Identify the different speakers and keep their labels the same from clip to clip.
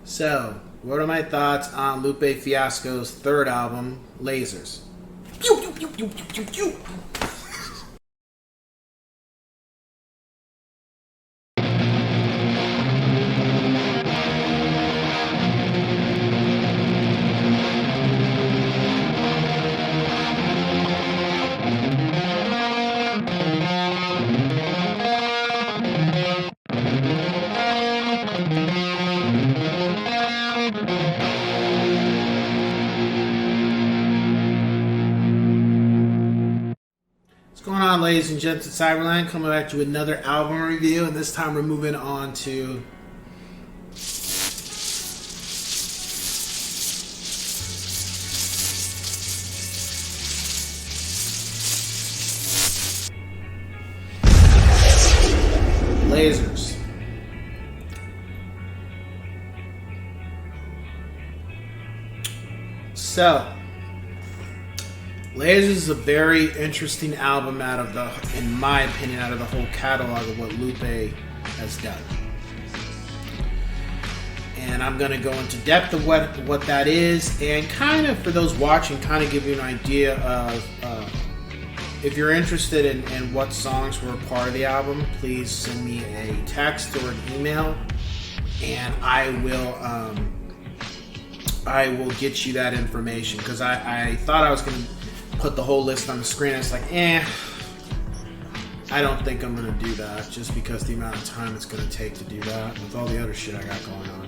Speaker 1: So, what are my thoughts on Lupe Fiasco's third album, Lasers? Pew, pew, pew, pew, pew, pew, pew. What's going on, ladies and gents at Cyberland? Coming back to another album review, and this time we're moving on to Lasers. So, Lasers is a very interesting album in my opinion, out of the whole catalog of what Lupe has done. And I'm going to go into depth of what that is, and kind of, for those watching, kind of give you an idea of, if you're interested in what songs were a part of the album, please send me a text or an email, and I will get you that information, because I thought I was going to put the whole list on the screen. I was like, I don't think I'm going to do that, just because the amount of time it's going to take to do that with all the other shit I got going on.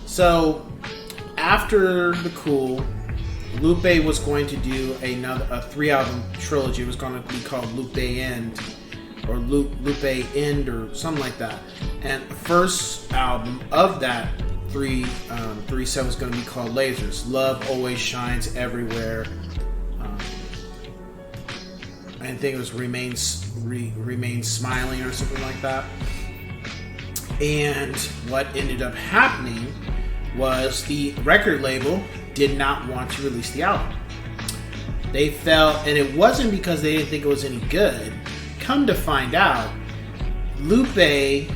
Speaker 1: So, after The Cool, Lupe was going to do a 3-album trilogy. It was going to be called Lupe End, or Lupe End, or something like that. And the first album of that three set was going to be called Lasers. Love Always Shines Everywhere. I think it was Remain Smiling or something like that. And what ended up happening was the record label did not want to release the album. They felt, and it wasn't because they didn't think it was any good. Come to find out, Lupe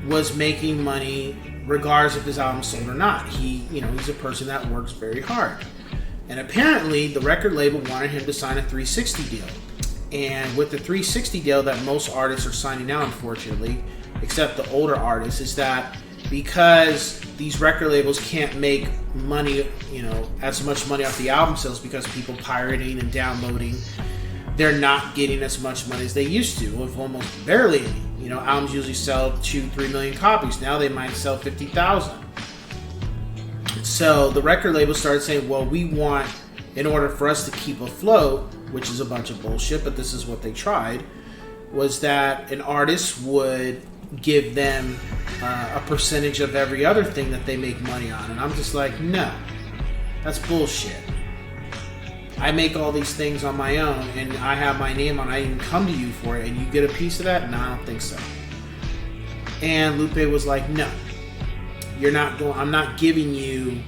Speaker 1: was making money regardless if his album sold or not. He's a person that works very hard. And apparently the record label wanted him to sign a 360 deal. And with the 360 deal that most artists are signing now, unfortunately, except the older artists, is that because these record labels can't make money, as much money off the album sales because of people pirating and downloading, they're not getting as much money as they used to, with almost barely any. Albums usually sell 2-3 million copies. Now they might sell 50,000. So the record label started saying, well, we want, in order for us to keep afloat, which is a bunch of bullshit, but this is what they tried, was that an artist would give them a percentage of every other thing that they make money on. And I'm just like, no, that's bullshit. I make all these things on my own, and I have my name on it. I didn't come to you for it, and you get a piece of that? No, I don't think so. And Lupe was like, no, I'm not giving you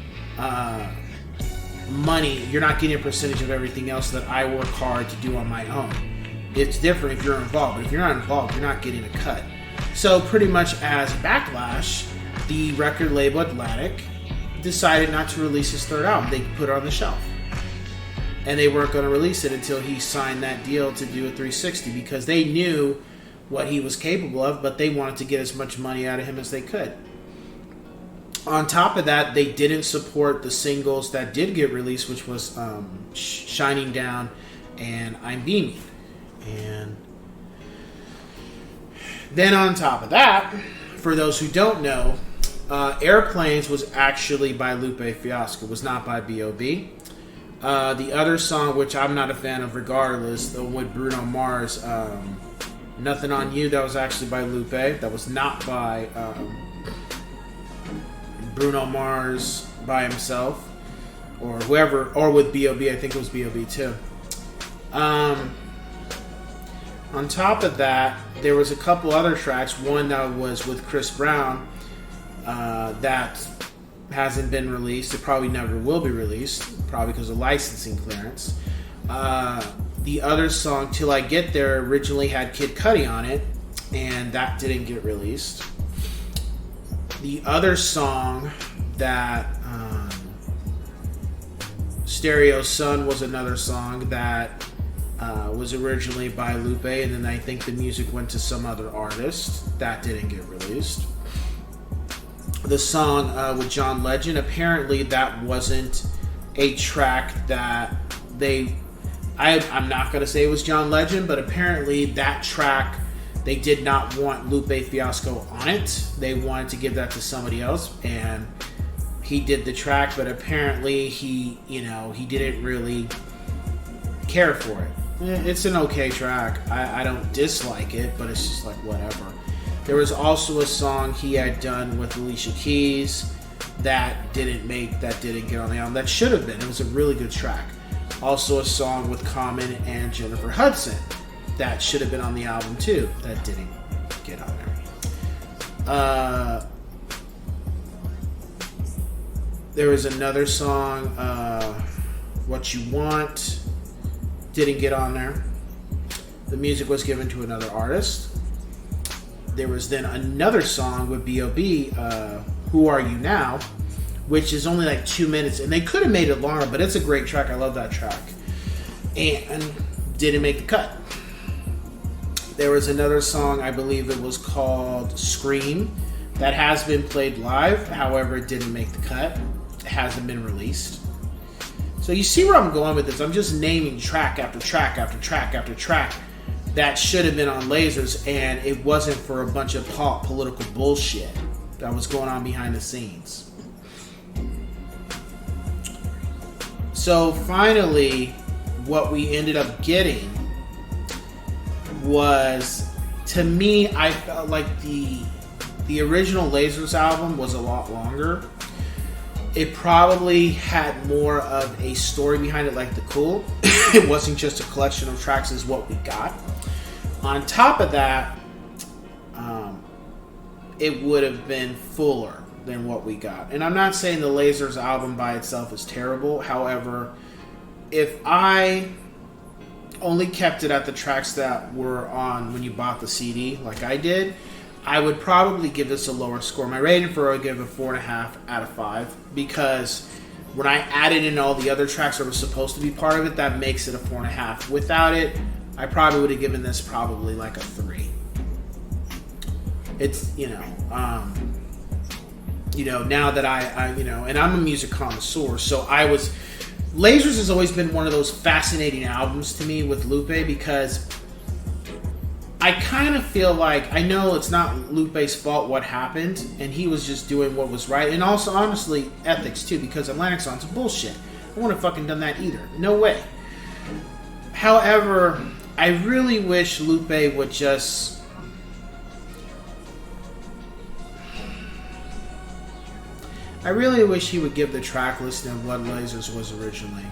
Speaker 1: money. You're not getting a percentage of everything else that I work hard to do on my own. It's different if you're involved, but if you're not involved, you're not getting a cut. So pretty much as backlash, the record label Atlantic decided not to release his third album. They put it on the shelf. And they weren't going to release it until he signed that deal to do a 360, because they knew what he was capable of, but they wanted to get as much money out of him as they could. On top of that, they didn't support the singles that did get released, which was Shining Down and I'm Beaming. And then on top of that, for those who don't know, Airplanes was actually by Lupe Fiasco. It was not by B.O.B. The other song, which I'm not a fan of regardless, the one with Bruno Mars, Nothing on You, that was actually by Lupe. That was not by Bruno Mars by himself, or whoever, or with B.O.B. I think it was B.O.B. too. On top of that, there was a couple other tracks. One that was with Chris Brown that hasn't been released. It probably never will be released, probably because of licensing clearance. The other song, Till I Get There, originally had Kid Cudi on it, and that didn't get released. The other song that Stereo Sun was another song that was originally by Lupe, and then I think the music went to some other artist. That didn't get released. The song with John Legend, apparently that wasn't a track that I'm not going to say it was John Legend, but apparently that track, they did not want Lupe Fiasco on it. They wanted to give that to somebody else, and he did the track, but apparently he didn't really care for it. It's an okay track. I don't dislike it, but it's just like whatever. There was also a song he had done with Alicia Keys that didn't get on the album. That should have been. It was a really good track. Also a song with Common and Jennifer Hudson that should have been on the album too. That didn't get on there. There was another song, What You Want, didn't get on there. The music was given to another artist. There was then another song with B.O.B., Who Are You Now, which is only like 2 minutes, and they could have made it longer, but it's a great track. I love that track. And didn't make the cut. There was another song, I believe it was called Scream, that has been played live. However, it didn't make the cut. It hasn't been released. So you see where I'm going with this. I'm just naming track after track after track after track that should have been on Lasers, and it wasn't for a bunch of political bullshit that was going on behind the scenes. So finally, what we ended up getting was, to me, I felt like the original Lasers album was a lot longer. It probably had more of a story behind it, like The Cool. It wasn't just a collection of tracks as what we got. On top of that, it would have been fuller than what we got. And I'm not saying the Lasers album by itself is terrible. However, if I only kept it at the tracks that were on when you bought the CD, like I did, I would probably give this a lower score. My rating for it, I would give it 4.5 out of 5, because when I added in all the other tracks that were supposed to be part of it, that makes it a 4.5. Without it, I probably would have given this probably like a 3. It's, now that I and I'm a music connoisseur, so Lasers has always been one of those fascinating albums to me with Lupe, because I kind of feel like, I know it's not Lupe's fault what happened, and he was just doing what was right, and also, honestly, ethics too, because Atlantic Songs are bullshit. I wouldn't have fucking done that either. No way. However, I really wish Lupe would just... I really wish he would give the track listing of what Lasers was originally.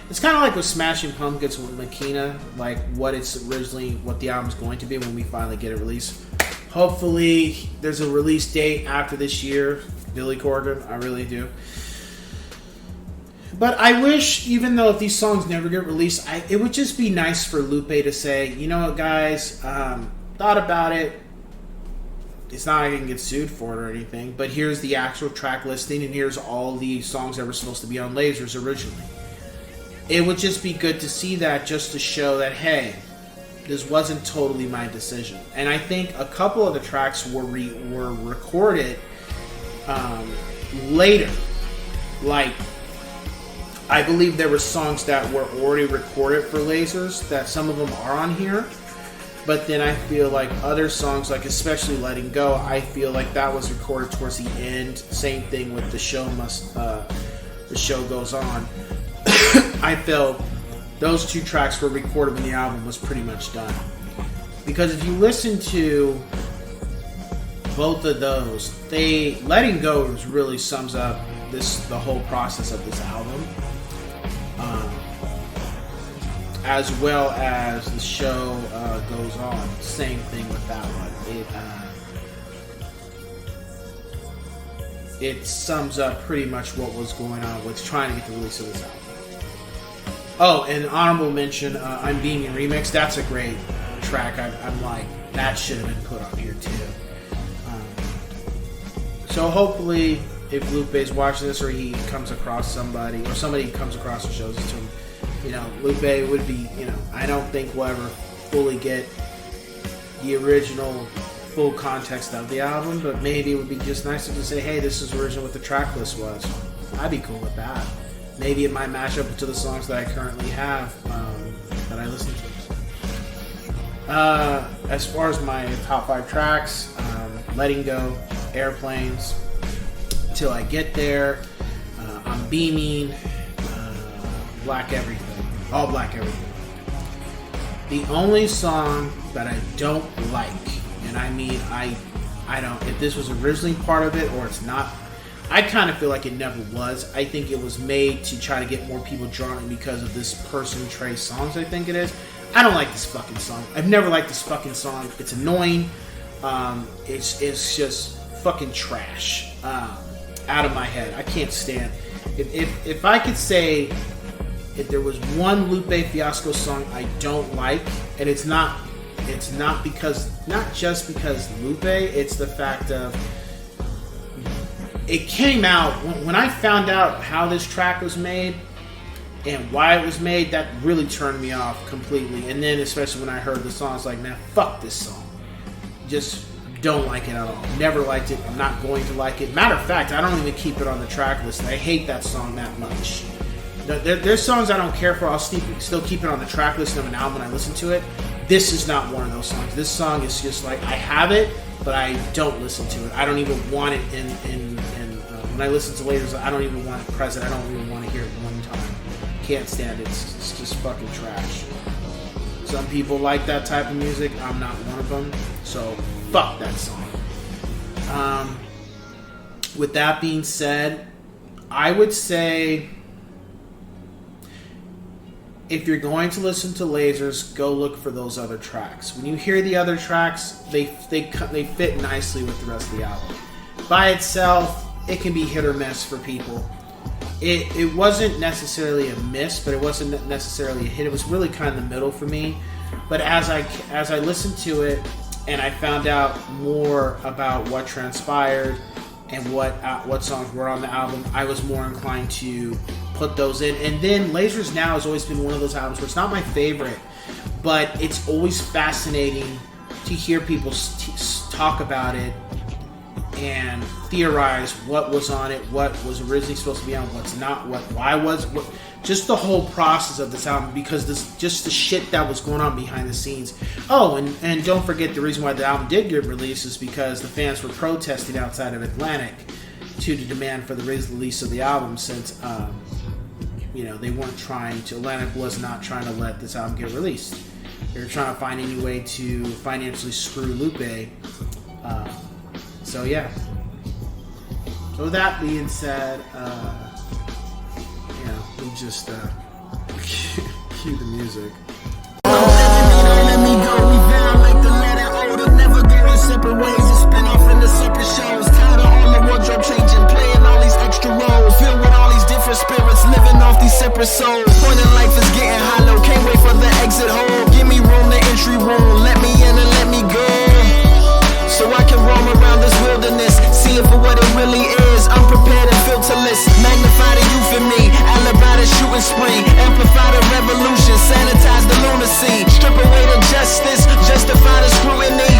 Speaker 1: It's kind of like with Smashing Pumpkins with Makina, like what the album's going to be when we finally get it released. Hopefully, there's a release date after this year. Billy Corgan, I really do. But I wish, even though if these songs never get released, it would just be nice for Lupe to say, you know what, guys, thought about it. It's not like I can get sued for it or anything, but here's the actual track listing, and here's all the songs that were supposed to be on Lasers originally. It would just be good to see that, just to show that, hey, this wasn't totally my decision. And I think a couple of the tracks were recorded later. Like, I believe there were songs that were already recorded for Lasers, that some of them are on here. But then I feel like other songs, like especially Letting Go, I feel like that was recorded towards the end. Same thing with The Show Goes On. I felt those two tracks were recorded when the album was pretty much done. Because if you listen to both of those, Letting Go really sums up the whole process of this album. As well as The Show Goes On. Same thing with that one. It sums up pretty much what was going on with trying to get the release of this album. Oh, and honorable mention, I'm Being Remix. That's a great track. I'm like, that should have been put on here too. So hopefully, if Lupe's watching this, or he comes across somebody, or somebody comes across and shows it to him, you know, Lupe would be, you know, I don't think we'll ever fully get the original full context of the album, but maybe it would be just nice to just say, hey, this is original what the track list was. I'd be cool with that. Maybe it might match up to the songs that I currently have that I listen to. As far as my top 5 tracks, Letting Go, Airplanes, Till I Get There, I'm Beaming, Black Everything, All Black Everything. The only song that I don't like, and I mean I don't, if this was originally part of it or it's not, I kind of feel like it never was. I think it was made to try to get more people drawn in because of this person Trey Songz, I think it is. I don't like this fucking song. I've never liked this fucking song. It's annoying. It's just fucking trash. Out of my head. I can't stand. If I could say, if there was one Lupe Fiasco song I don't like, and it's not just because Lupe, it's the fact of it came out when I found out how this track was made and why it was made. That really turned me off completely. And then especially when I heard the song, I was like, man, fuck this song. Just don't like it at all. Never liked it. I'm not going to like it. Matter of fact, I don't even keep it on the track list. I hate that song that much. There's songs I don't care for. I'll still keep it on the track list of an album when I listen to it. This is not one of those songs. This song is just like, I have it, but I don't listen to it. I don't even want it in when I listen to later, I don't even want it present. I don't even want to hear it one time. Can't stand it. It's just fucking trash. Some people like that type of music. I'm not one of them. So fuck that song. With that being said, I would say if you're going to listen to Lasers, go look for those other tracks. When you hear the other tracks, they fit nicely with the rest of the album. By itself, it can be hit or miss for people. It wasn't necessarily a miss, but it wasn't necessarily a hit. It was really kind of the middle for me. But as I listened to it and I found out more about what transpired and what songs were on the album, I was more inclined to put those in. And then Lasers Now has always been one of those albums where it's not my favorite, but it's always fascinating to hear people talk about it and theorize what was on it, what was originally supposed to be on, what's not, just the whole process of this album, because just the shit that was going on behind the scenes. Oh, and don't forget, the reason why the album did get released is because the fans were protesting outside of Atlantic to the demand for the release of the album, since Atlantic was not trying to let this album get released. They were trying to find any way to financially screw Lupe. So yeah. So with that being said, we just cue the music.
Speaker 2: Let me go, we down like the letter O. To never go our separate ways and spin off into separate shows. Tired of all the wardrobe changing, playing all these extra roles, filled with all these different spirits, living off these separate souls. Point in life is getting hollow, can't wait for the exit hole. Give me room, the entry room, let me in and let me go, so I can roam around this wilderness, see it for what it really is. Unprepared and filterless, magnify the youth in me, alibi the shooting spree, amplify the revolution, sanitize the lunacy, strip away the justice, justify the scrutiny.